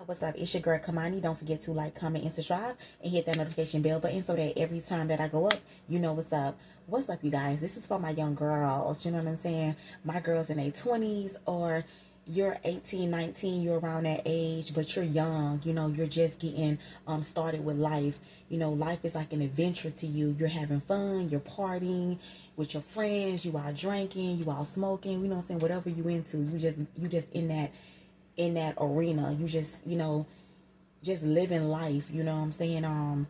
What's up? It's your girl Kamani. Don't forget to like, comment, and subscribe, and hit that notification bell button so that every time that I go up, you know what's up. What's up, you guys? This is for my young girls. You know what I'm saying? My girls in their 20s, or you're 18, 19, you're around that age, but you're young. You know, you're just getting started with life. You know, life is like an adventure to you. You're having fun. You're partying with your friends. You are drinking. You are smoking. You know what I'm saying? Whatever you into, you just in that arena. You just, just living life, you know what I'm saying?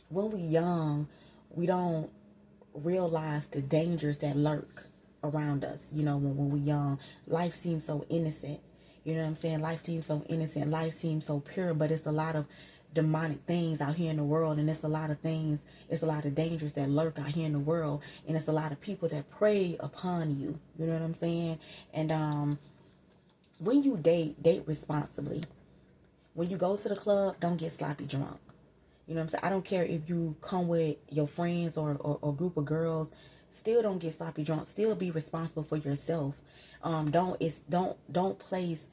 When we young, we don't realize the dangers that lurk around us. You know, when we young, life seems so innocent. You know what I'm saying? Life seems so innocent. Life seems so pure, but it's a lot of demonic things out here in the world, and it's a lot of things, it's a lot of dangers that lurk out here in the world, and it's a lot of people that prey upon you. You know what I'm saying? And when you date responsibly. When you go to the club, don't get sloppy drunk. You know what I'm saying? I don't care if you come with your friends or group of girls. Still don't get sloppy drunk. Still be responsible for yourself. Don't place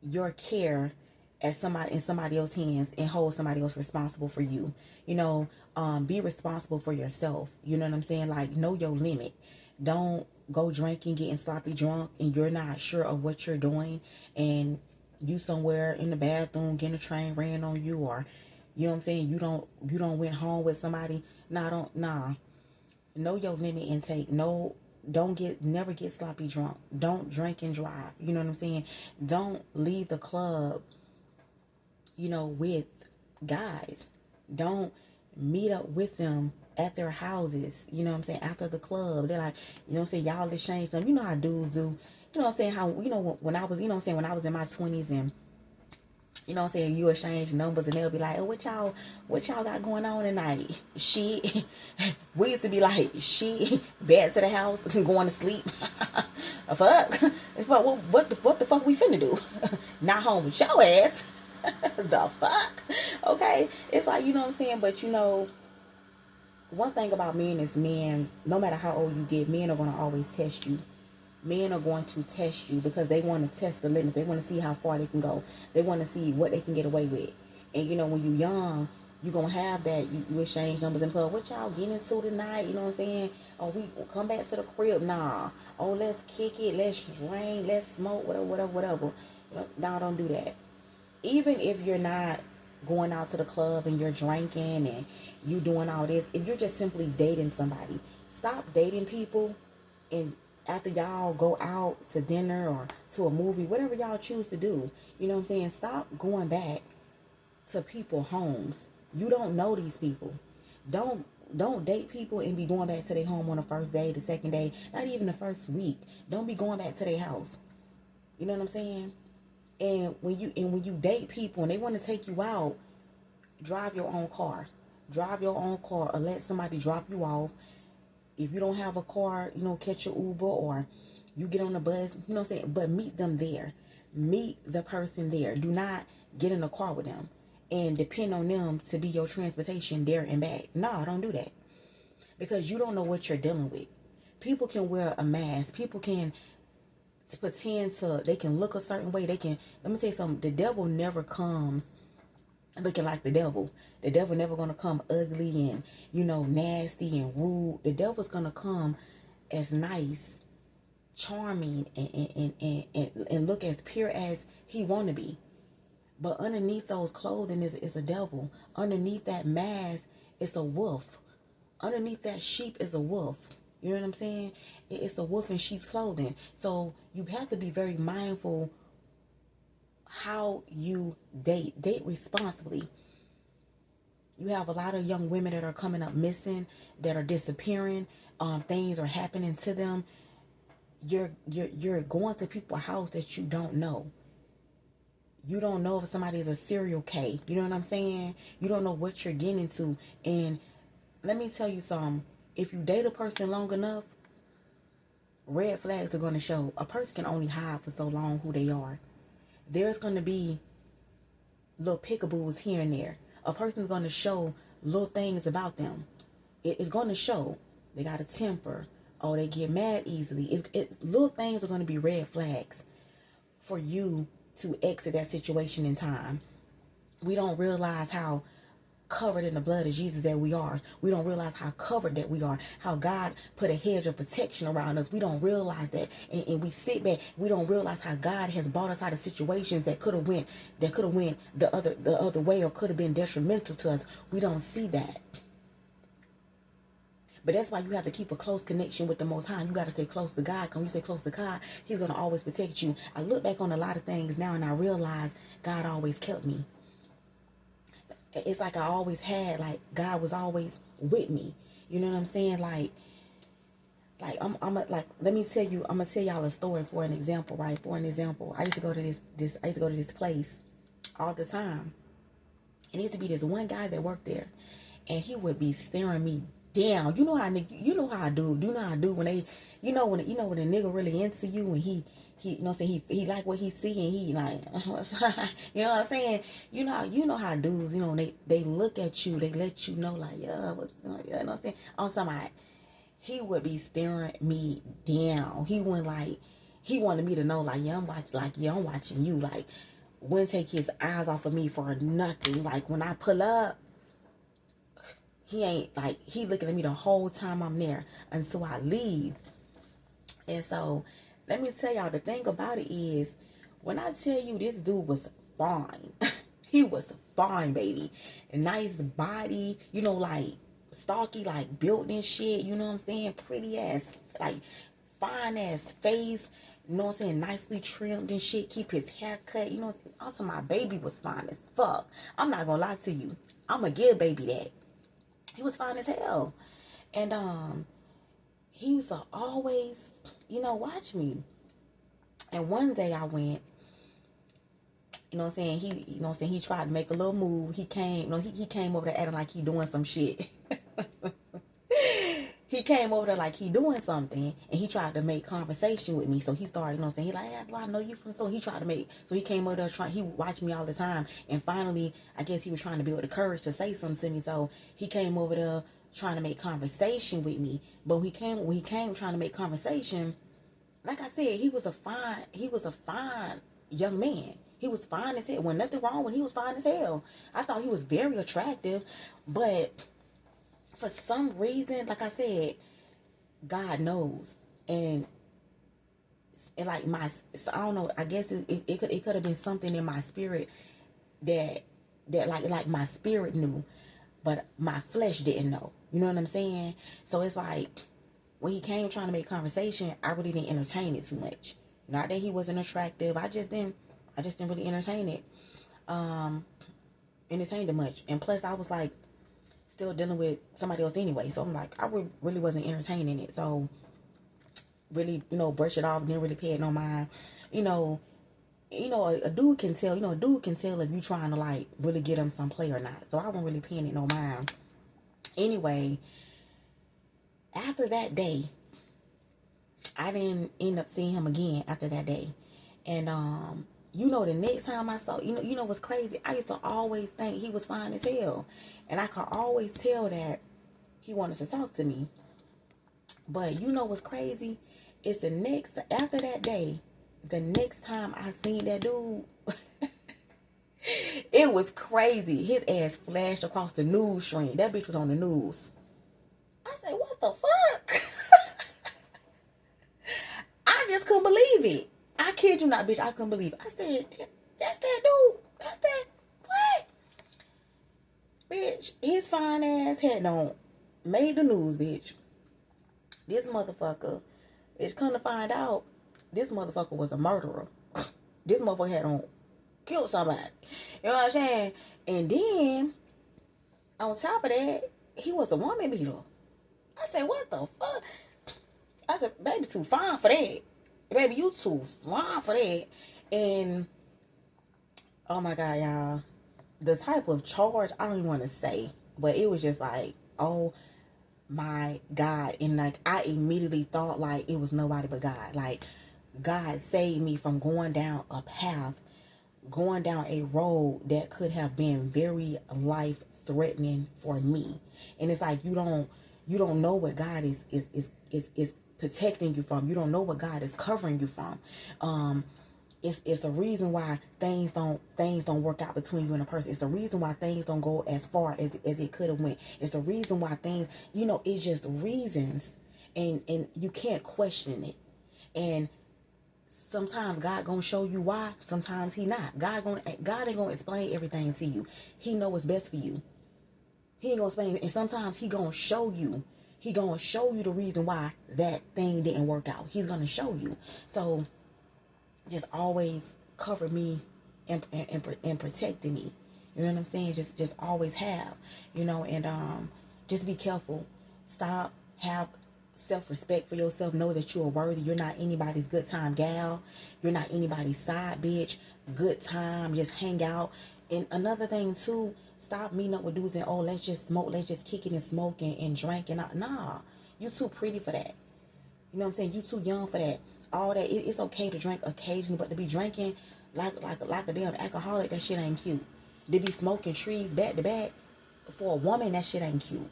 your care as somebody in somebody else's hands and hold somebody else responsible for you. You know, be responsible for yourself. You know what I'm saying? Like, know your limit. Don't go drinking, getting sloppy drunk, and you're not sure of what you're doing, and you somewhere in the bathroom getting a train ran on you, or you know what I'm saying, you don't went home with somebody. Nah. Know your limit and take no. Never get sloppy drunk. Don't drink and drive. You know what I'm saying? Don't leave the club, with guys. Don't meet up with them at their houses, you know what I'm saying, after the club. They're like, you know what I'm saying, y'all just change them. You know how dudes do. You know what I'm saying, how, when I was, you know what I'm saying, when I was in my 20s, and you know what I'm saying, you exchange numbers, and they'll be like, oh, what y'all got going on tonight? Shit. We used to be like, shit, back to the house, going to sleep. Fuck. What the fuck we finna do? Not home with your ass. The fuck? Okay? It's like, you know what I'm saying? But one thing about men is, men, no matter how old you get, men are going to always test you. Men are going to test you because they want to test the limits. They want to see how far they can go. They want to see what they can get away with. And, when you're young, you're going to have that. You exchange numbers in the club. What y'all getting into tonight? You know what I'm saying? Oh, we come back to the crib. Nah. Oh, let's kick it. Let's drink. Let's smoke. Whatever. No, don't do that. Even if you're not going out to the club and you're drinking and you doing all this, if you're just simply dating somebody, stop dating people, and after y'all go out to dinner or to a movie, whatever y'all choose to do, you know what I'm saying, stop going back to people's homes. You don't know these people. Don't date people and be going back to their home on the first day, the second day, not even the first week. Don't be going back to their house. You know what I'm saying? And when you date people and they want to take you out, drive your own car. Drive your own car, or let somebody drop you off. If you don't have a car, catch your Uber, or you get on the bus, you know what I'm saying? But meet them there. Meet the person there. Do not get in a car with them and depend on them to be your transportation there and back. No, don't do that. Because you don't know what you're dealing with. People can wear a mask. People can pretend they can look a certain way. Let me tell you something. The devil never comes looking like the devil. The devil never gonna come ugly and, nasty and rude. The devil's gonna come as nice, charming, and look as pure as he want to be. But underneath those clothing is a devil. Underneath that mask is a wolf. Underneath that sheep is a wolf. You know what I'm saying? It's a wolf in sheep's clothing. So you have to be very mindful how you date. Date responsibly. You have a lot of young women that are coming up missing, that are disappearing. Things are happening to them. You're going to people's house that you don't know. You don't know if somebody is a serial K. You know what I'm saying? You don't know what you're getting into. And let me tell you something. If you date a person long enough, red flags are going to show. A person can only hide for so long who they are. There's going to be little pickaboos here and there. A person's going to show little things about them. It's going to show. They got a temper. Oh, they get mad easily. Little things are going to be red flags for you to exit that situation in time. We don't realize how covered in the blood of Jesus that we are. We don't realize how covered that we are, how God put a hedge of protection around us. We don't realize that, and we sit back. We don't realize how God has brought us out of situations that could have went the other way, or could have been detrimental to us. We don't see that. But that's why you have to keep a close connection with the Most High. You got to stay close to God. Because when you stay close to God, He's going to always protect you. I look back on a lot of things now, and I realize God always kept me. It's like I always had, like, God was always with me. You know what I'm saying? Like let me tell you, I'm gonna tell y'all a story for an example, right? For an example, I used to go to this place all the time. And there used to be this one guy that worked there, and he would be staring me down. You know how I do. You know how I do when they, when a nigga really into you, and he you know what I'm saying, he like what he see, and he like, you know what I'm saying? You know how dudes, they look at you, they let you know, like, yeah, what's, you know what I'm saying? On somebody, he would be staring me down. He wanted me to know, like, yeah, I'm watching you. Like, wouldn't take his eyes off of me for nothing. Like, when I pull up, he looking at me the whole time I'm there until I leave. And so, let me tell y'all, the thing about it is, when I tell you this dude was fine, he was fine, baby. A nice body, like, stocky, like, built and shit, you know what I'm saying? Pretty ass, like, fine ass face, you know what I'm saying? Nicely trimmed and shit, keep his hair cut, you know. Also, my baby was fine as fuck. I'm not gonna lie to you. I'm gonna give baby that. He was fine as hell. And, he used to always, watch me. And one day I went, he tried to make a little move. He came, he came over there acting like he doing some shit. He came over there like he doing something, and he tried to make conversation with me. So he started, he like, hey, do I know you from? So he tried to so he came over there he watched me all the time. And finally, I guess he was trying to build the courage to say something to me. So he came over there trying to make conversation with me. But when he came trying to make conversation, like I said, he was a fine young man. He was fine as hell. Wasn't nothing wrong when he was fine as hell. I thought he was very attractive, but for some reason, like I said, God knows. And like I don't know, I guess it could have been something in my spirit that like my spirit knew, but my flesh didn't know. You know what I'm saying? So it's like, when he came trying to make conversation, I really didn't entertain it too much. Not that he wasn't attractive. I just didn't really entertain it. Entertained it much. And plus, I was like still dealing with somebody else anyway. So I'm like, I really wasn't entertaining it. So really, brush it off. Didn't really pay it no mind. A dude can tell. A dude can tell if you trying to like really get him some play or not. So I wasn't really paying it no mind. Anyway, after that day, I didn't end up seeing him again after that day. And, the next time I saw, what's crazy? I used to always think he was fine as hell. And I could always tell that he wanted to talk to me. But what's crazy? It's after that day, the next time I seen that dude, it was crazy. His ass flashed across the news screen. That bitch was on the news. I said, what the fuck? I just couldn't believe it. I kid you not, bitch. I couldn't believe it. I said, that's that dude. That's that. What? Bitch, his fine ass had on made the news, bitch. This motherfucker, it's come to find out, this motherfucker was a murderer. This motherfucker had on killed somebody. You know what I'm saying? And then, on top of that, he was a woman beater. I said, what the fuck? I said, baby, too fine for that. Baby, you too fine for that. And, oh my God, y'all. The type of charge, I don't even want to say. But it was just like, oh my God. And like, I immediately thought like it was nobody but God. Like, God saved me from going down a path, going down a road that could have been very life-threatening for me. And it's like, you don't know what God is protecting you from. You don't know what God is covering you from. It's a reason why things don't work out between you and a person. It's a reason why things don't go as far as it could have went. It's a reason why things, it's just reasons, and you can't question it. And sometimes God gonna show you why. Sometimes He not. God ain't gonna explain everything to you. He know what's best for you. He ain't gonna explain it. And sometimes He gonna show you. He gonna show you the reason why that thing didn't work out. He's gonna show you. So just always cover me and protecting me. You know what I'm saying? Just always have, and just be careful. Stop. Have self-respect for yourself. Know that you are worthy. You're not anybody's good time gal. You're not anybody's side bitch. Good time. Just hang out. And another thing too, stop meeting up with dudes and, let's just smoke. Let's just kick it and smoke and drink. And nah, you too pretty for that. You know what I'm saying? You too young for that. All that. It's okay to drink occasionally, but to be drinking like a damn alcoholic, that shit ain't cute. To be smoking trees back to back for a woman, that shit ain't cute.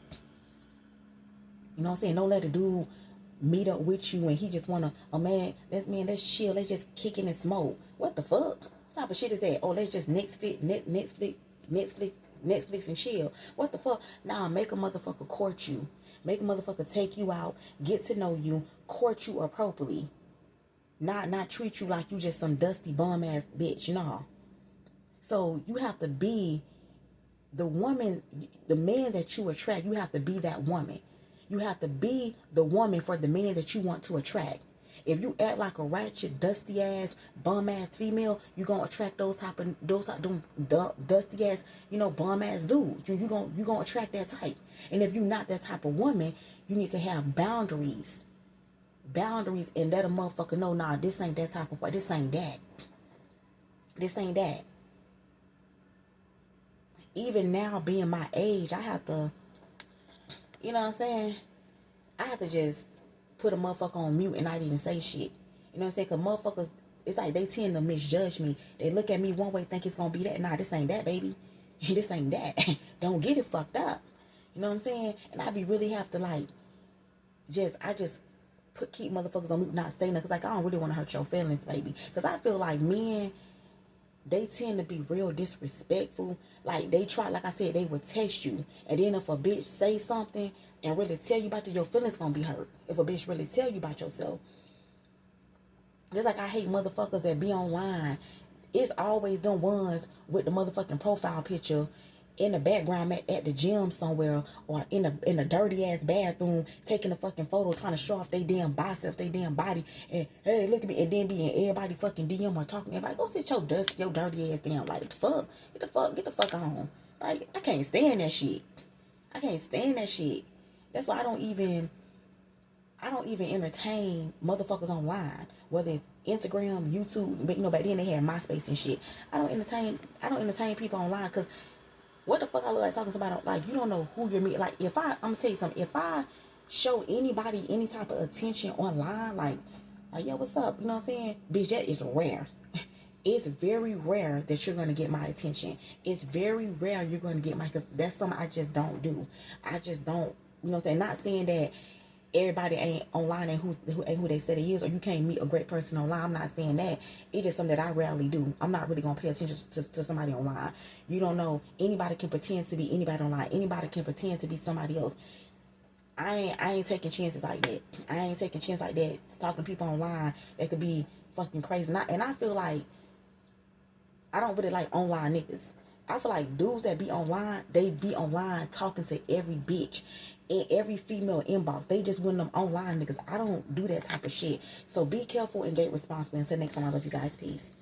You know what I'm saying? Don't let a dude meet up with you and he just wanna, let's chill, let's just kick in and smoke. What the fuck? What type of shit is that? Let's just Netflix and chill. What the fuck? Nah, make a motherfucker court you. Make a motherfucker take you out, get to know you, court you appropriately. Not treat you like you just some dusty bum ass bitch, nah. So you have to be the woman, the man that you attract. You have to be that woman. You have to be the woman for the man that you want to attract. If you act like a ratchet, dusty ass, bum ass female, you gonna attract those dusty ass, bum ass dudes. You gonna attract that type. And if you're not that type of woman, you need to have boundaries. Boundaries, and let a motherfucker know, nah, this ain't that type of way. This ain't that. This ain't that. Even now, being my age, I have to, you know what I'm saying? I have to just put a motherfucker on mute and not even say shit. You know what I'm saying? Because motherfuckers, it's like they tend to misjudge me. They look at me one way, think it's going to be that. Nah, this ain't that, baby. This ain't that. Don't get it fucked up. You know what I'm saying? And I be really have to keep motherfuckers on mute, not saying nothing. Because I don't really want to hurt your feelings, baby. Because I feel like men, they tend to be real disrespectful. Like, they try, like I said, they would test you. And then if a bitch say something and really tell you about it, your feelings gonna be hurt. If a bitch really tell you about yourself. Just like I hate motherfuckers that be online. It's always them ones with the motherfucking profile picture in the background at the gym somewhere, or in a dirty ass bathroom taking a fucking photo, trying to show off they damn biceps, they damn body, and hey, look at me, and then be in everybody fucking DM or talking to everybody. Go sit your dirty ass down. Like, fuck, get the fuck on. Like, I can't stand that shit. I can't stand that shit. That's why I don't even entertain motherfuckers online, whether it's Instagram, YouTube. But back then they had MySpace and shit. I don't entertain people online, because what the fuck I look like talking to somebody? Like, you don't know who you're meeting. Like, I'm gonna tell you something. If I show anybody any type of attention online, like, yo, what's up? You know what I'm saying? Bitch, that is rare. It's very rare that you're gonna get my attention. It's very rare you're gonna get because that's something I just don't do. I just don't, you know what I'm saying? Not saying that everybody ain't online and who they say they is, or you can't meet a great person online. I'm not saying that. It is something that I rarely do. I'm not really gonna pay attention to somebody online. You don't know. Anybody can pretend to be anybody online. Anybody can pretend to be somebody else. I ain't taking chances like that. I ain't taking chances like that. Talking to people online that could be fucking crazy. And I feel like I don't really like online niggas. I feel like dudes that be online, they be online talking to every bitch in every female inbox. They just win them online niggas. I don't do that type of shit. So be careful and date responsibly. Until next time, I love you guys. Peace.